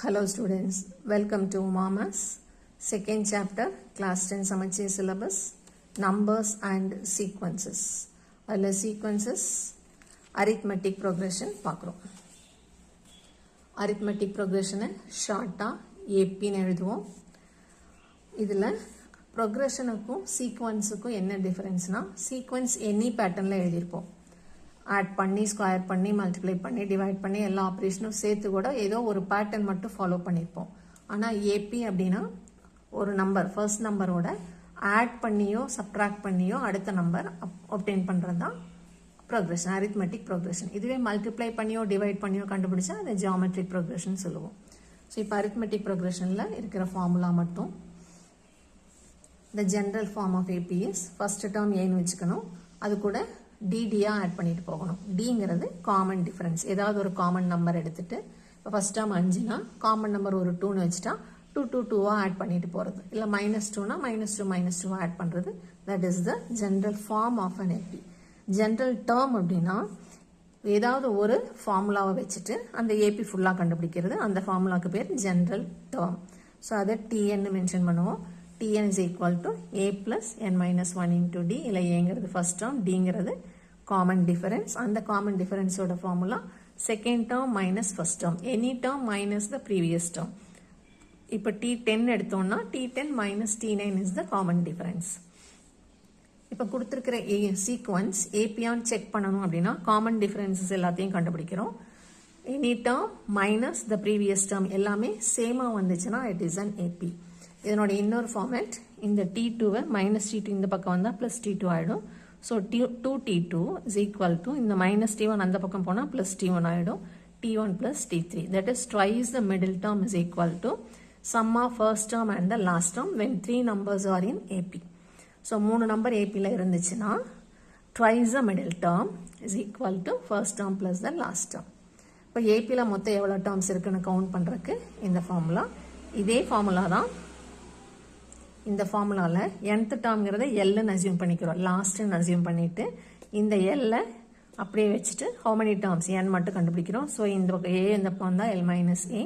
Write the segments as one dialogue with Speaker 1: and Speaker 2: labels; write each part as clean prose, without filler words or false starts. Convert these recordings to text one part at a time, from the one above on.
Speaker 1: Hello students, welcome to Maths second chapter class 10 Samacheer syllabus numbers and sequences. அதில் sequences arithmetic progression பார்க்குறோம். arithmetic progression ஷார்ட்டா ஏபின்னு எழுதுவோம். இதில் progressionக்கும் sequenceக்கும் என்ன டிஃபரன்ஸ்னா sequence any patternல எழுதியிருப்போம். ஆட் பண்ணி ஸ்கொயர் பண்ணி மல்டிப்ளை பண்ணி டிவைட் பண்ணி எல்லா ஆப்ரேஷனும் சேர்த்து கூட ஏதோ ஒரு பேட்டர்ன் மட்டும் ஃபாலோ பண்ணியிருப்போம். ஆனால் ஏபி அப்படின்னா ஒரு நம்பர் ஃபர்ஸ்ட் நம்பரோட ஆட் பண்ணியோ சப்ட்ராக்ட் பண்ணியோ அடுத்த நம்பர் ஒப்டெயின் பண்ணுறது தான் ப்ரோக்ரெஷன், அரித்மெட்டிக் ப்ரோக்ரெஷன். இதுவே மல்டிப்ளை பண்ணியோ டிவைட் பண்ணியோ கண்டுபிடிச்சா அதை ஜியாமெட்ரிக் ப்ரோக்ரெஷன் சொல்லுவோம். ஸோ இப்போ அரித்மெட்டிக் ப்ரோக்ரெஷனில் இருக்கிற ஃபார்முலா மட்டும் the general form of AP is first term ஏன்னு வச்சுக்கணும், அது கூட டிடியா ஆட் பண்ணிட்டு போகணும். டிங்கிறது காமன் டிஃபரன்ஸ், ஏதாவது ஒரு காமன் நம்பர் எடுத்துட்டு இப்போ ஃபர்ஸ்ட் டேர்ம் 5னா காமன் நம்பர் ஒரு 2ன்னு வச்சுட்டா 2 ஆட் பண்ணிட்டு போகிறது, இல்லை -2னா -2 ஆட் பண்ணுறது. That is the general form of an AP. General term அப்படின்னா ஏதாவது ஒரு ஃபார்முலாவை வச்சுட்டு அந்த ஏபி ஃபுல்லாக கண்டுபிடிக்கிறது, அந்த ஃபார்முலாவுக்கு பேர் ஜென்ரல் டேர்ம். ஸோ அதை டிஎன்னு மென்ஷன் பண்ணுவோம். Tn is equal to a plus n minus 1 into d. இல்லை ஏங்கிறது first term, dங்கிறது common difference. அந்த common difference ஓட formula second term minus first term. Any term minus the previous term. இப்போ T10 எடுத்தோம்னா T10 minus T9 is the common difference. இப்போ கொடுத்திருக்கிற sequence APயான்னு check பண்ணணும் அப்படின்னா common differences எல்லாத்தையும் கண்டுபிடிக்கிறோம். Any term minus the previous term எல்லாமே சேமா வந்துச்சுன்னா it is an AP. இதனோட இன்னொரு ஃபார்மேட், இந்த T2வை மைனஸ் T2 இந்த பக்கம் வந்தால் ப்ளஸ் T2 ஆகிடும். So 2T2 is equal to இந்த மைனஸ் T1 அந்த பக்கம் போனால் ப்ளஸ் T1 ஆகிடும். T1 plus T3, that is twice the middle term is equal to sum of first term and the last term when 3 numbers are in AP. So 3 number ஏபியில் இருந்துச்சுன்னா twice the middle term is equal to first term plus the last term. இப்போ ஏபியில் மொத்தம் எவ்வளோ terms இருக்குன்னு count பண்ணுறதுக்கு இந்த formula, இதே ஃபார்முலா தான் இந்த ஃபார்முலாவில் nth டேர்ம்ங்கிறத எல்லுன்னு அசியூம் பண்ணிக்கிறோம், லாஸ்ட்டுன்னு அசியூம் பண்ணிவிட்டு இந்த எல்லை அப்படியே வச்சுட்டு how many terms n மட்டும் கண்டுபிடிக்கிறோம். ஸோ இந்த பக்கம் ஏ இந்த பக்கம் வந்தால் எல் மைனஸ் ஏ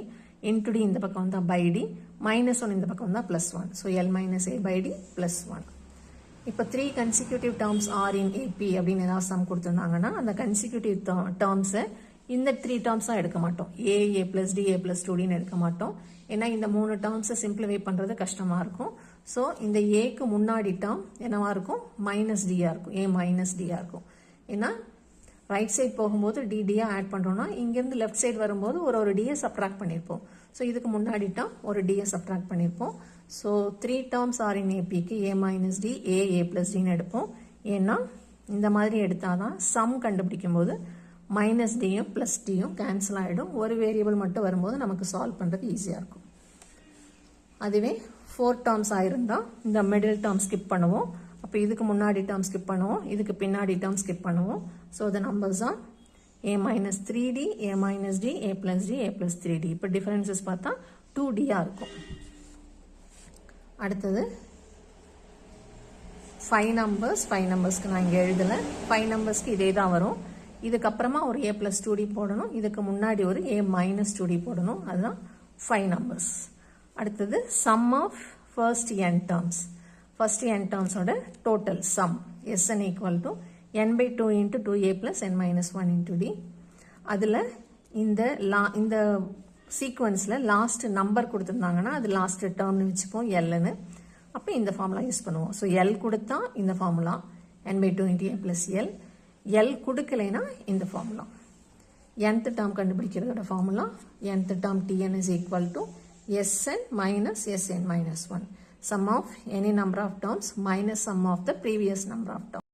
Speaker 1: இன்டு டி இந்த பக்கம் வந்தால் பை டி -1 இந்த பக்கம் வந்தால் +1. So L minus A by D +1. இப்போ 3 consecutive terms are in AP அப்படின்னு ஏதாவது சம் கொடுத்துருந்தாங்கன்னா அந்த கன்சிக்யூட்டிவ் டேர்ம்ஸை இந்த 3 டேர்ம்ஸாக எடுக்க மாட்டோம், ஏ ப்ளஸ் டி ஏ ப்ளஸ் 2டின்னு எடுக்க மாட்டோம். ஏன்னா இந்த 3 டேர்ம்ஸை சிம்பிளிஃபை பண்ணுறது கஷ்டமாக இருக்கும். ஸோ இந்த ஏக்கு முன்னாடி டேர்ம் என்னவா இருக்கும், -dயா இருக்கும், ஏ -dயா இருக்கும். ஏன்னா ரைட் சைட் போகும்போது டிடியா ஆட் பண்ணுறோம்னா இங்கேருந்து லெஃப்ட் சைடு வரும்போது ஒரு டியை சப்ட்ராக்ட் பண்ணியிருப்போம். ஸோ இதுக்கு முன்னாடி டேர்ம் ஒரு டியை சப்ட்ராக்ட் பண்ணியிருப்போம். So 3 terms are in ஏபிக்கு A minus D A plus டின்னு எடுப்போம். ஏன்னா இந்த மாதிரி எடுத்தால் தான் சம் கண்டுபிடிக்கும் போது -dயும் ப்ளஸ் டியும் கேன்சல் ஆகிடும். ஒரு வேரியபிள் மட்டும் வரும்போது நமக்கு சால்வ் பண்ணுறது ஈஸியாக இருக்கும். அதுவே 4 terms ஆயிருந்தா இந்த மிடில் டேர்ம் ஸ்கிப் பண்ணுவோம். அப்போ இதுக்கு முன்னாடி டேர்ம் ஸ்கிப் பண்ணுவோம், இதுக்கு பின்னாடி டேர்ம் ஸ்கிப் பண்ணுவோம். So the numbers are A minus 3d A minus D A plus D A plus 3d. இப்போ டிஃபரன்சஸ் பார்த்தா 2dயா இருக்கும். அடுத்தது 5 நம்பர்ஸ்க்கு நான் இங்கே எழுதலை, 5 நம்பர்ஸ்க்கு இதே தான் வரும். இதுக்கப்புறமா ஒரு ஏ ப்ளஸ் 2d போடணும், இதுக்கு முன்னாடி ஒரு ஏ மைனஸ் 2d போடணும், அதுதான் 5 numbers. அடுத்தது sum of first n terms. First n termஸோட total sum Sn equal to n/2 into 2a plus n minus 1 into d. அதில் இந்த சீக்வன்ஸில் லாஸ்ட் நம்பர் கொடுத்துருந்தாங்கன்னா அது லாஸ்ட் டேர்ம்னு வச்சுப்போம் எல்லுன்னு. அப்போ இந்த ஃபார்முலா யூஸ் பண்ணுவோம். ஸோ எல் கொடுத்தா இந்த formula n/2 into a plus l, L கொடுக்கலைன்னா இந்த ஃபார்முலா. nth டேர்ம் கண்டுபிடிக்கிறதோட formula nth term Tn is equal to Sn minus Sn minus 1. Sum of any number of terms minus sum of the previous number of terms.